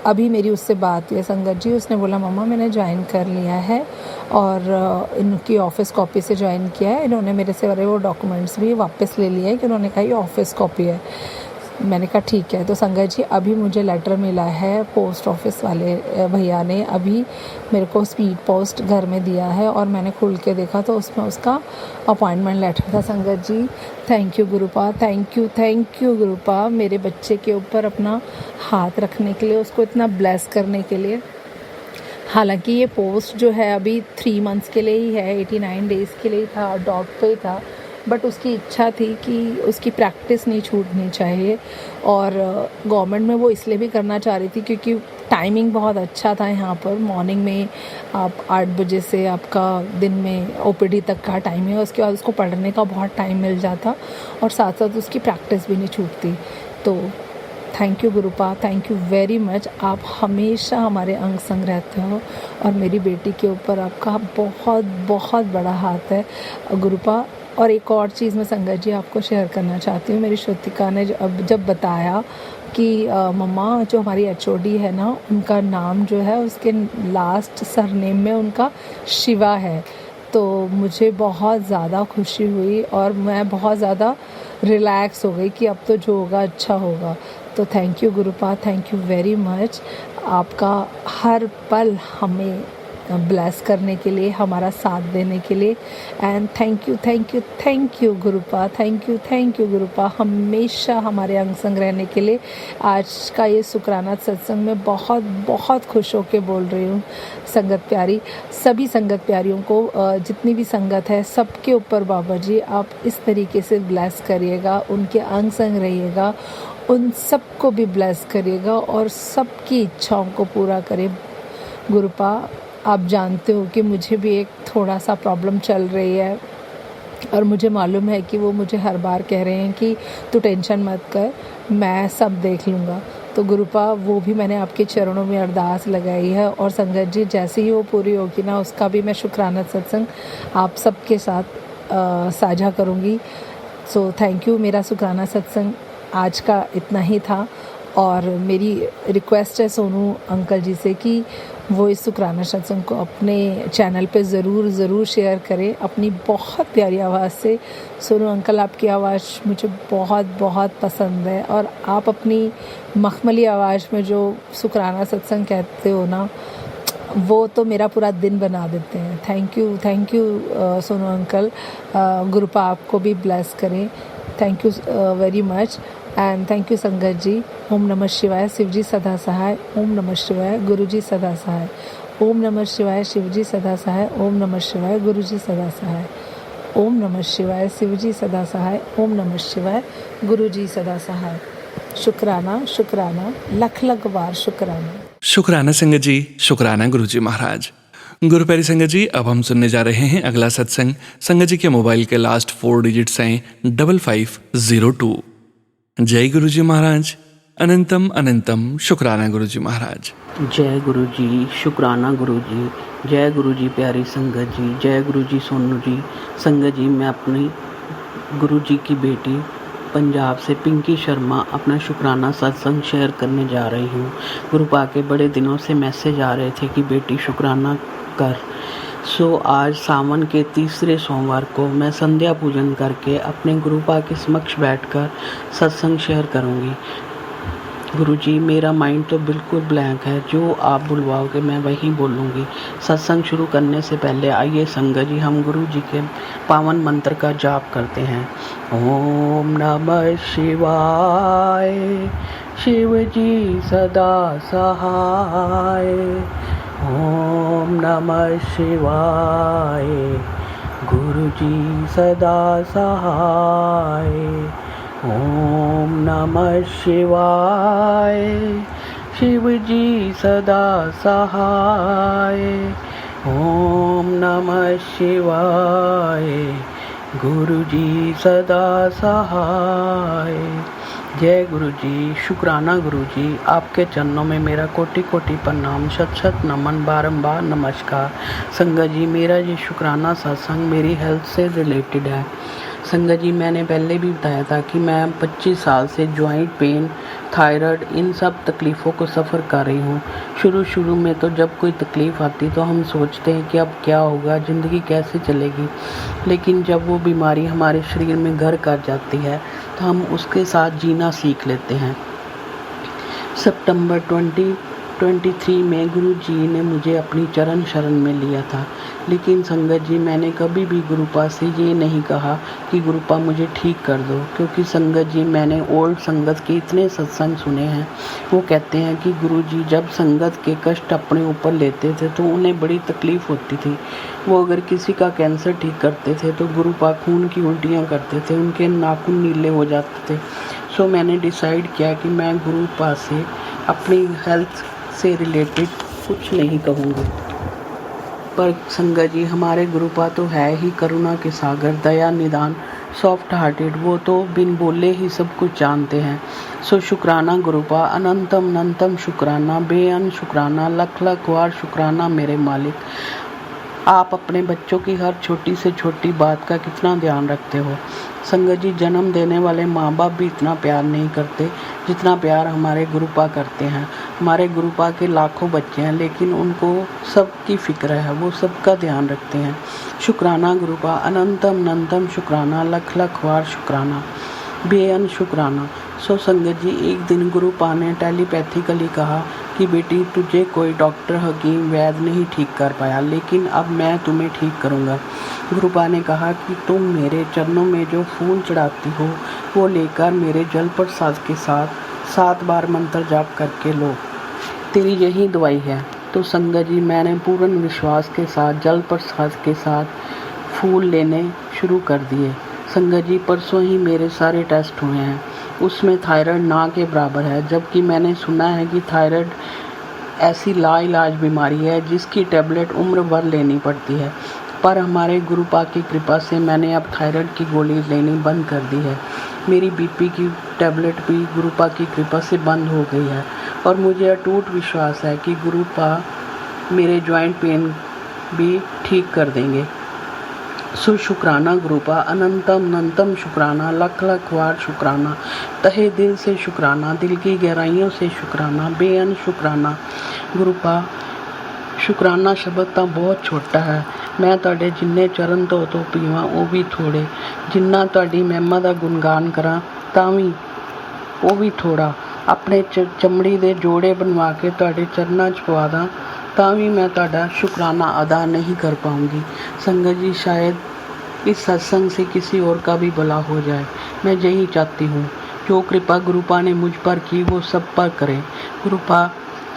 अभी मेरी उससे बात हुई है संगत जी, उसने बोला मम्मा मैंने ज्वाइन कर लिया है और इनकी ऑफिस कॉपी से ज्वाइन किया है। इन्होंने मेरे से वो डॉक्यूमेंट्स भी वापस ले लिए हैं कि उन्होंने कहा ये ऑफिस कॉपी है। मैंने कहा ठीक है। तो संगत जी, अभी मुझे लेटर मिला है, पोस्ट ऑफिस वाले भैया ने अभी मेरे को स्पीड पोस्ट घर में दिया है, और मैंने खोल के देखा तो उसमें उसका अपॉइंटमेंट लेटर था। Sangat ji, thank you Gurupa, thank you Gurupa, मेरे बच्चे के ऊपर अपना हाथ रखने के लिए, उसको इतना ब्लेस करने के लिए। हालांकि ये पोस्ट जो है अभी 3 मंथ्स के लिए ही है, 89 डेज़ के लिए था, डॉट पे ही था, बट उसकी इच्छा थी कि उसकी प्रैक्टिस नहीं छूटनी चाहिए। और गवर्नमेंट में वो इसलिए भी करना चाह रही थी क्योंकि टाइमिंग बहुत अच्छा था यहाँ पर। मॉर्निंग में आप 8 बजे से आपका दिन में OPD तक का टाइम है, उसके बाद उसको पढ़ने का बहुत टाइम मिल जाता, और साथ साथ उसकी प्रैक्टिस भी नहीं छूटती। तो thank you Gurupa, thank you very much. आप हमेशा हमारे अंग संग रहते हो, और मेरी बेटी के ऊपर आपका बहुत बहुत बड़ा हाथ है गुरुपा। और एक और चीज़ मैं संगत जी आपको शेयर करना चाहती हूँ। मेरी श्रुतिका ने जब बताया कि मम्मा जो हमारी HOD है ना, उनका नाम जो है उसके लास्ट सरनेम में उनका शिवा है, तो मुझे बहुत ज़्यादा खुशी हुई और मैं बहुत ज़्यादा रिलैक्स हो गई कि अब तो जो होगा अच्छा होगा। तो thank you Gurupa, thank you very much. आपका हर पल हमें ब्लेस करने के लिए, हमारा साथ देने के लिए। And thank you, thank you, thank you Gurupa, thank you Gurupa, हमेशा हमारे अंग संग रहने के लिए। आज का ये शुक्राना सत्संग में बहुत बहुत खुश होके बोल रही हूँ। संगत प्यारी, सभी संगत प्यारियों को, जितनी भी संगत है सबके ऊपर बाबा जी आप इस तरीके से ब्लेस करिएगा, उनके अंग संग रहिएगा, उन सबको भी ब्लेस करिएगा और सबकी इच्छाओं को पूरा करें। गुरुपा, आप जानते हो कि मुझे भी एक थोड़ा सा प्रॉब्लम चल रही है और मुझे मालूम है कि वो मुझे हर बार कह रहे हैं कि तू टेंशन मत कर, मैं सब देख लूँगा। तो गुरुपा, वो भी मैंने आपके चरणों में अरदास लगाई है और संगत जी जैसे ही वो पूरी होगी ना, उसका भी मैं शुक्राना सत्संग आप सबके साथ साझा करूँगी। So thank you. मेरा शुक्राना सत्संग आज का इतना ही था और मेरी रिक्वेस्ट है सोनू अंकल जी से कि वो इस शुक्राना सत्संग को अपने चैनल पे ज़रूर शेयर करें अपनी बहुत प्यारी आवाज़ से। सोनू अंकल, आपकी आवाज़ मुझे बहुत बहुत पसंद है और आप अपनी मखमली आवाज़ में जो शुक्राना सत्संग कहते हो ना, वो तो मेरा पूरा दिन बना देते हैं। Thank you Sonu uncle. Gurupa आपको भी ब्लेस करें। Thank you very much and thank you sangat ji. ओम नमः शिवाय, शिव जी सदा सहाय। ओम नमः शिवाय, गुरु जी सदा सहाय। ओम नमः शिवाय, शिव जी सदा सहाय। ओम नमः शिवाय, गुरु जी सदा सहाय। ओम नमः शिवाय, शिव जी सदा सहाय। ओम नमः शिवाय, गुरु जी सदा सहाय। शुक्राना शुक्राना, लख लख बार शुक्राना। शुक्राना संगत जी, शुक्राना गुरुजी महाराज। गुरु प्यारी संगत जी, अब हम सुनने जा रहे हैं अगला सत्संग। संगत जी के मोबाइल के लास्ट 4 डिजिट्स हैं 5502। जय गुरुजी महाराज, अनंतम अनंतम शुक्राना गुरुजी महाराज। जय गुरु जी, शुक्राना गुरु जी, जय गुरु जी प्यारी संगत जी, जय गुरु जी सोनू जी। संगत जी, मैं अपनी गुरु जी की बेटी पंजाब से पिंकी शर्मा अपना शुक्राना सत्संग शेयर करने जा रही हूँ। गुरुपा के बड़े दिनों से मैसेज आ रहे थे कि बेटी शुक्राना कर। सो आज सावन के तीसरे सोमवार को मैं संध्या पूजन करके अपने गुरुपा के समक्ष बैठकर सत्संग शेयर करूँगी। गुरुजी, मेरा माइंड तो बिल्कुल ब्लैंक है, जो आप बुलवाओगे मैं वही बोलूँगी। सत्संग शुरू करने से पहले आइए संगत जी हम गुरु जी के पावन मंत्र का जाप करते हैं। ओम नमः शिवाय, शिव जी सदा सहाय। ओम नमः शिवाय, गुरु जी सदा सहाय। ओम नमः शिवाय, शिव जी सदा सहाय। ओम नमः शिवाय, गुरु जी सदा सहाय। जय गुरु जी, शुक्राना गुरु जी, आपके चरणों में मेरा कोटि कोटि प्रणाम, शत शत नमन, बारंबार नमस्कार। संगत जी, मेरा ये शुक्राना सत्संग मेरी हेल्थ से रिलेटेड है। संगत जी, मैंने पहले भी बताया था कि मैं 25 साल से जॉइंट पेन, थायराइड, इन सब तकलीफ़ों को सफ़र कर रही हूँ। शुरू में तो जब कोई तकलीफ़ आती तो हम सोचते हैं कि अब क्या होगा, ज़िंदगी कैसे चलेगी। लेकिन जब वो बीमारी हमारे शरीर में घर कर जाती है तो हम उसके साथ जीना सीख लेते हैं। सितंबर 2023 में गुरु जी ने मुझे अपनी चरण शरण में लिया था। लेकिन संगत जी, मैंने कभी भी गुरुपा से ये नहीं कहा कि गुरुपा मुझे ठीक कर दो, क्योंकि संगत जी मैंने ओल्ड संगत के इतने सत्संग सुने हैं। वो कहते हैं कि गुरु जी जब संगत के कष्ट अपने ऊपर लेते थे तो उन्हें बड़ी तकलीफ़ होती थी। वो अगर किसी का कैंसर ठीक करते थे तो गुरुपा खून की उल्टियाँ करते थे, उनके नाखून नीले हो जाते थे। सो मैंने डिसाइड किया कि मैं गुरुपा से अपनी हेल्थ से रिलेटेड कुछ नहीं कहूँगी। पर संगत जी, हमारे गुरुपा तो है ही करुणा के सागर, दया निदान, सॉफ्ट हार्टेड। वो तो बिन बोले ही सब कुछ जानते हैं। सो शुक्राना गुरुपा, अनंतम अनंतम शुक्राना, बेअन शुक्राना, लख लख बार शुक्राना मेरे मालिक। आप अपने बच्चों की हर छोटी से छोटी बात का कितना ध्यान रखते हो। संगत जी, जन्म देने वाले माँ बाप भी इतना प्यार नहीं करते जितना प्यार हमारे गुरुपा करते हैं। हमारे गुरुपा के लाखों बच्चे हैं, लेकिन उनको सबकी फ़िक्र है, वो सबका ध्यान रखते हैं। शुक्राना गुरुपा, अनंतम अनंतम शुक्राना, लख लख बार शुक्राना, बेअन शुक्राना। सो संगत जी, एक दिन गुरुपा ने टेलीपैथिकली कहा कि बेटी, तुझे कोई डॉक्टर, हकीम, वैद्य नहीं ठीक कर पाया, लेकिन अब मैं तुम्हें ठीक करूँगा। गुरुपा ने कहा कि तुम मेरे चरणों में जो फूल चढ़ाती हो वो लेकर मेरे जल प्रसाद के साथ 7 बार मंत्र जाप करके लो, तेरी यही दवाई है। तो संगत जी, मैंने पूर्ण विश्वास के साथ जल प्रसाद के साथ फूल लेने शुरू कर दिए। संगत जी, परसों ही मेरे सारे टेस्ट हुए हैं, उसमें थायराइड ना के बराबर है, जबकि मैंने सुना है कि थायराइड ऐसी लाइलाज बीमारी है जिसकी टैबलेट उम्र भर लेनी पड़ती है। पर हमारे गुरुपा की कृपा से मैंने अब थायराइड की गोली लेनी बंद कर दी है। मेरी बीपी की टैबलेट भी गुरुपा की कृपा से बंद हो गई है और मुझे अटूट विश्वास है कि गुरुपा मेरे जॉइंट पेन भी ठीक कर देंगे। सो शुक्राना गुरुपा, अनंतम अनंतम शुक्राना, लख लख बार शुक्राना, तहे दिल से शुक्राना, दिल की गहराइयों से शुक्राना, बेअन शुक्राना। गुरुपा, शुक्राना शब्द ਤਾਂ ਬਹੁਤ ਛੋਟਾ ਹੈ। ਮੈਂ ਤੁਹਾਡੇ ਜਿੰਨੇ ਚਰਨ ਧੋ ਪੀਵਾਂ ਉਹ ਵੀ ਥੋੜ੍ਹੇ, ਜਿੰਨਾ ਤੁਹਾਡੀ ਮਹਿਮਾ ਦਾ ਗੁਣਗਾਨ ਕਰਾਂ ਤਾਂ ਵੀ ਉਹ ਵੀ ਥੋੜ੍ਹਾ। ਆਪਣੇ ਚਮੜੀ ਦੇ ਜੋੜੇ ਬਣਵਾ ਕੇ ਤੁਹਾਡੇ ਚਰਨਾਂ 'ਚ ਪਵਾ ਦਾਂ ਤਾਂ ਵੀ मैं ਤੁਹਾਡਾ शुक्राना अदा नहीं कर पाऊँगी। संगत जी, शायद इस सत्संग से किसी और का भी भला हो जाए, मैं यही चाहती हूँ। जो कृपा गुरुपा ने मुझ पर की वो सब पर करे। गुरुपा,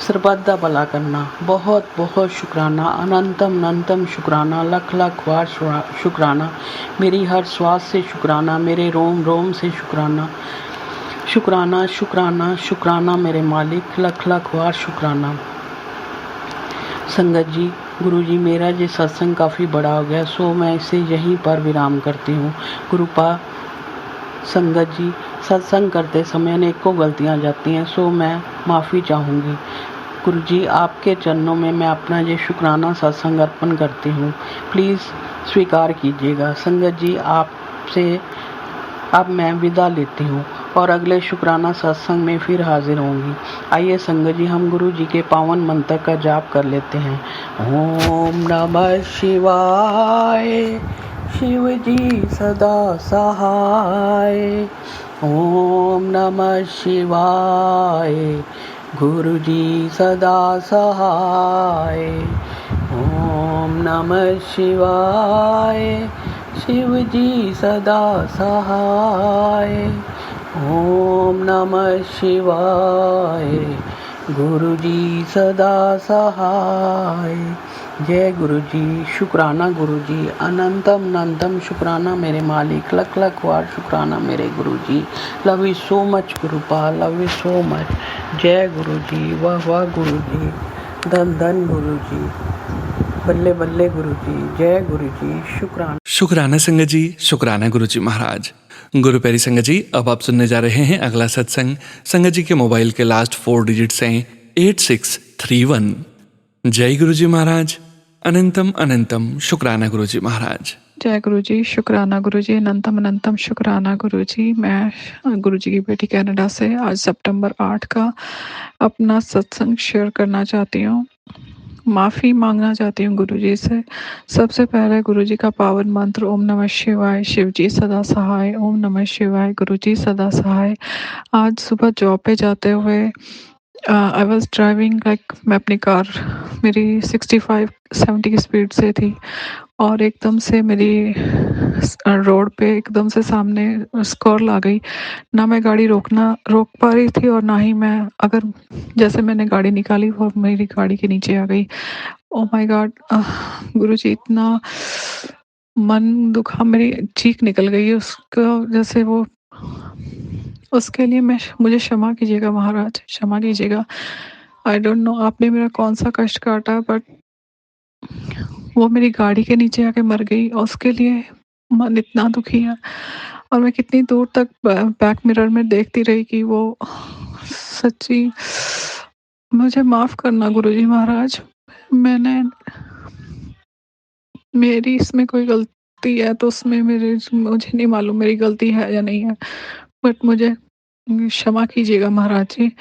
सरबत दा भला करना। बहुत बहुत शुक्राना, अनंतम अनंतम शुक्राना, लख लख बार शुक्राना। मेरी हर श्वास से शुक्राना, मेरे रोम रोम से शुक्राना। शुक्राना शुक्राना शुक्राना मेरे मालिक, लख लख बार शुक्राना। संगत जी, गुरु जी, मेरा ये सत्संग काफ़ी बड़ा हो गया, सो मैं इसे यहीं पर विराम करती हूँ। गुरुपा, संगत जी, सत्संग करते समय अनेकों गलतियाँ जाती हैं, सो मैं माफ़ी चाहूँगी। गुरु जी, आपके चरणों में मैं अपना ये शुक्राना सत्संग अर्पण करती हूँ, प्लीज़ स्वीकार कीजिएगा। संगत जी, आपसे अब मैं विदा लेती हूँ और अगले शुक्राना सत्संग में फिर हाजिर होंगी। आइए संगत जी, हम गुरु जी के पावन मंत्र का जाप कर लेते हैं। ओम नमः शिवाय, शिव जी सदा सहाय। ओम नमः शिवाय, गुरु जी सदा सहाय। ओम नमः शिवाय, शिव जी सदा सहाय। ओम नमः शिवाय, गुरु जी सदा सहाय। जय गुरु जी। शुक्राना गुरु जी, अनंतम अनंतम शुक्राना मेरे मालिक, लख लख बार शुक्राना मेरे गुरु जी। लव यू सो मच गुरुपा, लव यू सो मच। जय गुरु जी, वाह वाह गुरु जी, धन धन गुरु जी, बल्ले बल्ले गुरु जी, जय गुरु जी। शुक्राना। शुक्राना संगत जी, शुक्राना गुरु जी महाराज। गुरु प्यारी संगत जी, अब आप सुनने जा रहे हैं अगला सत्संग। संगत जी के मोबाइल के लास्ट 4 डिजिट्स हैं 8631। जय गुरु जी महाराज, अनंतम अनंतम शुक्राना गुरु जी महाराज। जय गुरु जी, शुक्राना गुरु जी, अनंतम अनंतम शुक्राना गुरु जी। मैं गुरु जी की बेटी कनाडा से आज सितंबर 8 का अपना सत्संग शेयर करना चाहती हूँ। माफ़ी मांगना चाहती हूँ गुरु जी से। सबसे पहले गुरु जी का पावन मंत्र ओम नमः शिवाय, शिव जी सदा सहाय। ओम नमः शिवाय, गुरु जी सदा सहाय। आज सुबह जॉब पे जाते हुए आई वॉज ड्राइविंग लाइक, मैं अपनी कार मेरी 65-70 की स्पीड से थी और एकदम से मेरी रोड पे एकदम से सामने स्कॉर्ल आ गई। ना मैं गाड़ी रोक पा रही थी और ना ही मैं, अगर जैसे मैंने गाड़ी निकाली वो मेरी गाड़ी के नीचे आ गई। ओ माय गॉड गुरुजी, इतना मन दुखा, मेरी चीख निकल गई उसको, जैसे वो, उसके लिए मुझे क्षमा कीजिएगा महाराज, क्षमा कीजिएगा। आई डोंट नो आपने मेरा कौन सा कष्ट काटा, बट वो मेरी गाड़ी के नीचे आके मर गई और उसके लिए मन इतना दुखी है। और मैं कितनी दूर तक बैक मिरर में देखती रही कि वो, सच्ची मुझे माफ़ करना गुरुजी महाराज। मेरी इसमें कोई गलती है तो उसमें मुझे नहीं मालूम मेरी गलती है या नहीं है, बट मुझे क्षमा कीजिएगा महाराज जी।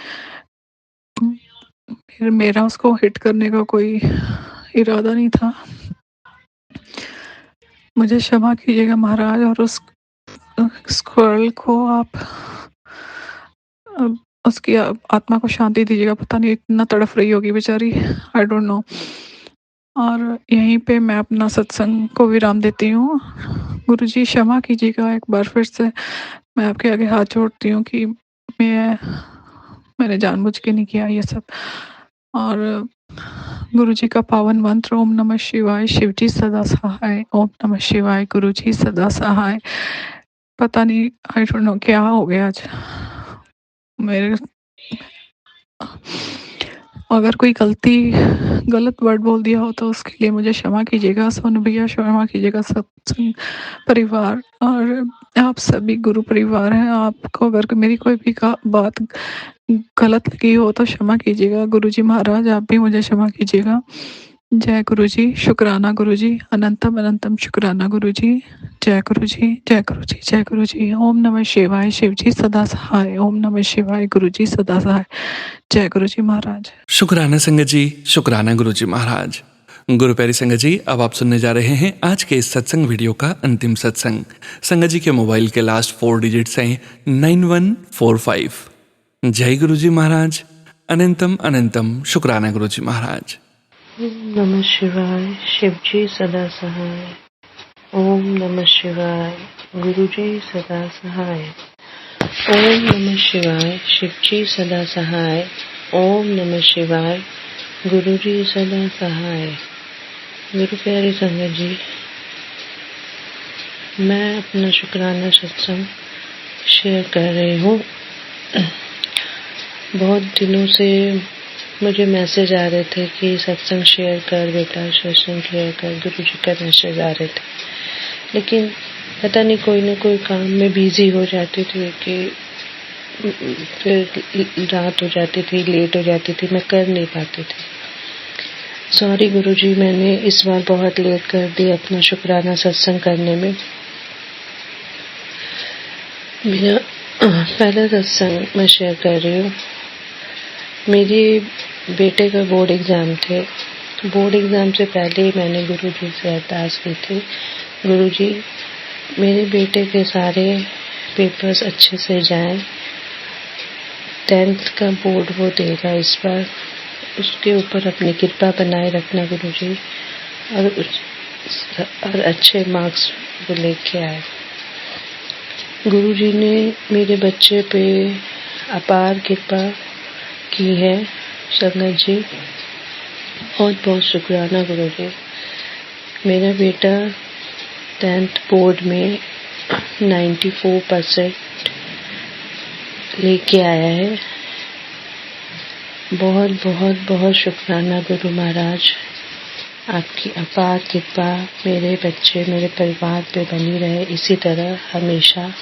मेरा उसको हिट करने का कोई इरादा नहीं था। मुझे क्षमा कीजिएगा महाराज, और उस स्क्वारल को आप उसकी आत्मा को शांति दीजिएगा। पता नहीं इतना तड़फ रही होगी बेचारी, आई डोंट नो। और यहीं पे मैं अपना सत्संग को विराम देती हूँ। गुरुजी क्षमा कीजिएगा, एक बार फिर से मैं आपके आगे हाथ जोड़ती हूँ कि मैंने जानबूझ के नहीं किया ये सब। और गुरुजी का पावन मंत्र ओम नमः शिवाय, शिवजी सदा सहाय। ओम नमः शिवाय, गुरुजी सदा सहाय। पता नहीं, आई डोंट नो क्या हो गया आज मेरे। अगर कोई गलत वर्ड बोल दिया हो तो उसके लिए मुझे क्षमा कीजिएगा। सोनू भैया क्षमा कीजिएगा, सत्संग परिवार और आप सभी गुरु परिवार हैं। आपको अगर मेरी कोई भी बात गलत लगी हो तो क्षमा कीजिएगा। गुरुजी महाराज आप भी मुझे क्षमा कीजिएगा। जय गुरुजी, शुक्राना गुरुजी, अनंतम अनंतम शुक्राना गुरुजी। जय गुरुजी, जय गुरुजी, जय गुरुजी। ओम नमः शिवाय, शिवजी सदा सहाय। ओम नमः शिवाय, गुरुजी सदा सहाय। जय गुरुजी महाराज। शुक्राना संगत जी, शुक्राना गुरुजी महाराज। गुरु प्यारी संगत जी, अब आप सुनने जा रहे हैं आज के इस सत्संग वीडियो का अंतिम सत्संग। संगत जी के मोबाइल के लास्ट 4 डिजिट्स हैं 9145। जय गुरुजी महाराज, अनंतम अनंतम शुक्राना गुरुजी महाराज। ओम नमः शिवाय, शिवजी सदा सहाय। ओम नमः शिवाय, गुरुजी सदा सहाय। ओम नमः शिवाय, शिवजी सदा सहाय। ओम नमः शिवाय, गुरुजी सदा सहाय। गुरु प्यारी संगत जी, मैं अपना शुक्राना सत्संग शेयर कर रही हूँ। बहुत दिनों से मुझे मैसेज आ रहे थे कि सत्संग शेयर कर बेटा, सत्संग शेयर कर। गुरुजी का मैसेज आ रहे थे, लेकिन पता नहीं कोई ना कोई काम में बिजी हो जाती थी कि फिर रात हो जाती थी, लेट हो जाती थी, मैं कर नहीं पाती थी। सॉरी गुरुजी, मैंने इस बार बहुत लेट कर दिया अपना शुक्राना सत्संग करने में। मेरा पहला सत्संग मैं शेयर कर रही हूँ। मेरे बेटे का बोर्ड एग्ज़ाम थे। बोर्ड एग्ज़ाम से पहले ही मैंने गुरुजी से अरदास की थी, गुरुजी मेरे बेटे के सारे पेपर्स अच्छे से जाएं। 10th का बोर्ड वो देगा इस बार, उसके ऊपर अपनी कृपा बनाए रखना गुरुजी, और अच्छे मार्क्स वो लेके आए। गुरुजी ने मेरे बच्चे पे अपार कृपा की है संगत जी, बहुत बहुत शुक्राना गुरुजी। मेरा बेटा 10th बोर्ड में 94% लेके आया है। बहुत बहुत बहुत शुक्राना गुरु महाराज, आपकी अपार कृपा मेरे बच्चे, मेरे परिवार पे बनी रहे इसी तरह हमेशा।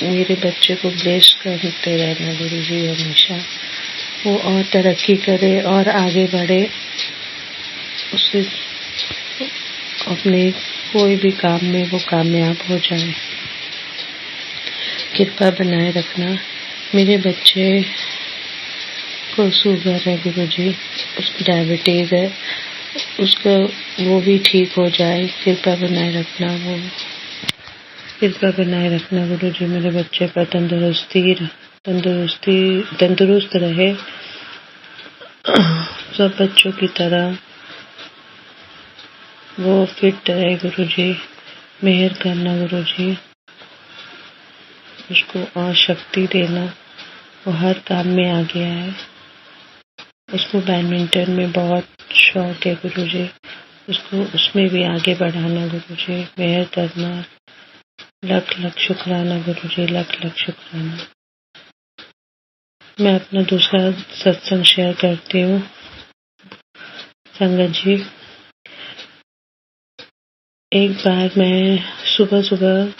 मेरे बच्चे को ब्लेस करते रहना गुरुजी हमेशा, वो और तरक्की करे और आगे बढ़े, उसे अपने कोई भी काम में वो कामयाब हो जाए। कृपा बनाए रखना। मेरे बच्चे को शुगर है गुरुजी, उसको डायबिटीज़ है, उसका वो भी ठीक हो जाए। कृपा बनाए रखना, वो कृपा बनाए रखना गुरुजी। मेरे बच्चे पर तंदुरुस्त रहे, सब बच्चों की तरह वो फिट रहे गुरुजी। मेहर करना गुरुजी, उसको और शक्ति देना। वो हर काम में आगे आए। उसको बैडमिंटन में बहुत शौक है गुरुजी, उसको उसमें भी आगे बढ़ाना गुरुजी। मेहर करना। लख लख शुक्राना गुरुजी, लख लख शुक्राना। मैं अपना दूसरा सत्संग शेयर करती हूँ संगत जी। एक बार मैं सुबह सुबह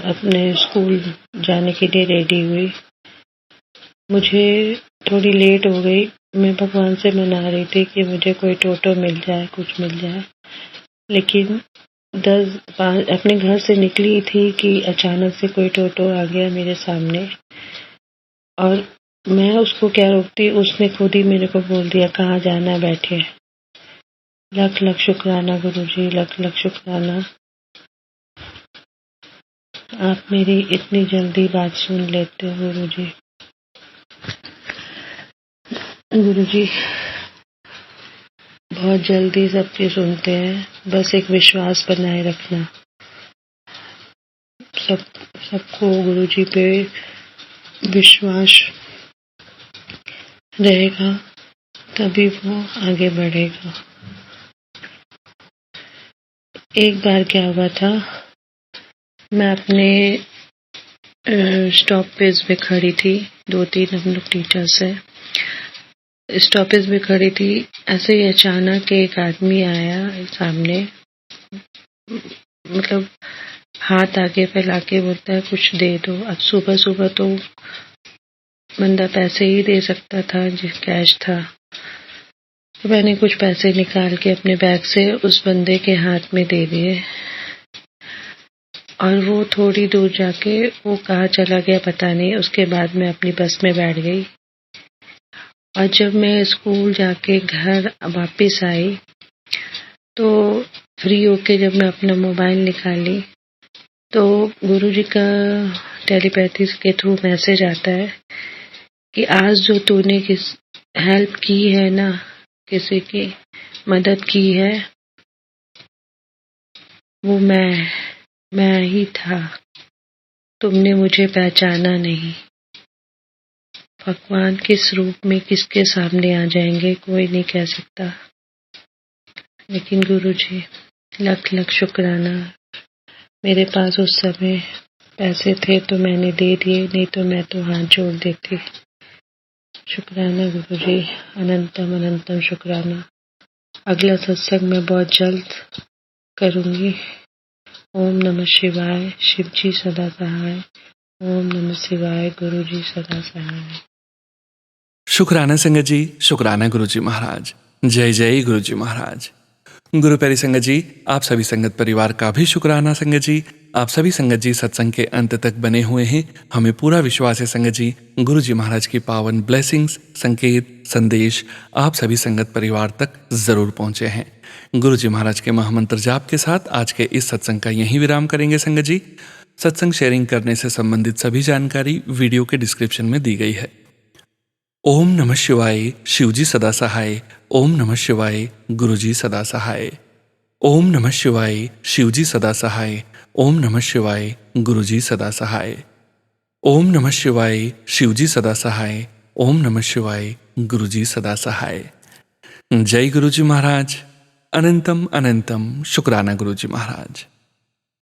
अपने स्कूल जाने के लिए रेडी हुई। मुझे थोड़ी लेट हो गई। मैं भगवान से मना रही थी कि मुझे कोई टोटो मिल जाए, कुछ मिल जाए, लेकिन अपने घर से निकली थी कि अचानक से कोई टोटो आ गया मेरे सामने, और मैं उसको क्या रोकती, उसने खुद ही मेरे को बोल दिया कहाँ जाना है, बैठे। लख लख शुक्राना गुरुजी, लख लख शुक्राना, आप मेरी इतनी जल्दी बात सुन लेते हो गुरुजी। गुरुजी बहुत जल्दी सबकी सुनते हैं, बस एक विश्वास बनाए रखना। सबको गुरुजी पे विश्वास रहेगा तभी वो आगे बढ़ेगा। एक बार क्या हुआ था, मैं अपने स्टॉपेज पे खड़ी थी, 2-3 हम लोग टीचर्स हैं। स्टॉपेज पे खड़ी थी, ऐसे ही अचानक एक आदमी आया सामने, मतलब हाथ आगे फैला के बोलता है कुछ दे दो। अब सुबह सुबह तो बंदा पैसे ही दे सकता था, जो कैश था, तो मैंने कुछ पैसे निकाल के अपने बैग से उस बंदे के हाथ में दे दिए, और वो थोड़ी दूर जाके वो कहाँ चला गया पता नहीं। उसके बाद मैं अपनी बस में बैठ गई, और जब मैं स्कूल जाके घर वापस आई तो फ्री होके जब मैं अपना मोबाइल निकाली तो गुरुजी का टेलीपैथी के थ्रू मैसेज आता है कि आज जो तूने हेल्प की है ना, किसी की मदद की है, वो मैं ही था, तुमने मुझे पहचाना नहीं। भगवान किस रूप में किसके सामने आ जाएंगे कोई नहीं कह सकता, लेकिन गुरुजी लख लख शुक्राना, मेरे पास उस समय पैसे थे तो मैंने दे दिए, नहीं तो मैं तो हाथ जोड़ देती। शुक्राना गुरुजी, अनंतम अनंतम शुक्राना। अगला सत्संग मैं बहुत जल्द करूंगी। ओम नमः शिवाय, शिव जी सदा सहाय। ओम नमः शिवाय, गुरु जी सदा सहाय। शुक्राना संगत जी, शुक्राना गुरुजी महाराज। जय जय गुरुजी महाराज। गुरु प्यारी संगत जी, आप सभी संगत परिवार का भी शुक्राना संगत जी। आप सभी संगत जी सत्संग के अंत तक बने हुए हैं। हमें पूरा विश्वास है संगत जी, गुरुजी महाराज की पावन ब्लेसिंग्स, संकेत, संदेश आप सभी संगत परिवार तक जरूर पहुंचे हैं। गुरुजी महाराज के महामंत्र जाप के साथ आज के इस सत्संग का यहीं विराम करेंगे संगत जी। सत्संग शेयरिंग करने से संबंधित सभी जानकारी वीडियो के डिस्क्रिप्शन में दी गई है। ओम नमः शिवाय, शिवजी सदा सहाय। ओम नमः शिवाय, गुरुजी सदा सहाय। ओम नमः शिवाय, शिवजी सदा सहाय। ओम नमः शिवाय, गुरुजी सदा सहाय। ओम नमः शिवाय, शिवजी सदा सहाय। ओम नमः शिवाय, गुरुजी सदा सहाय। जय गुरुजी महाराज। अनंतम अनंतम शुक्राना गुरुजी महाराज।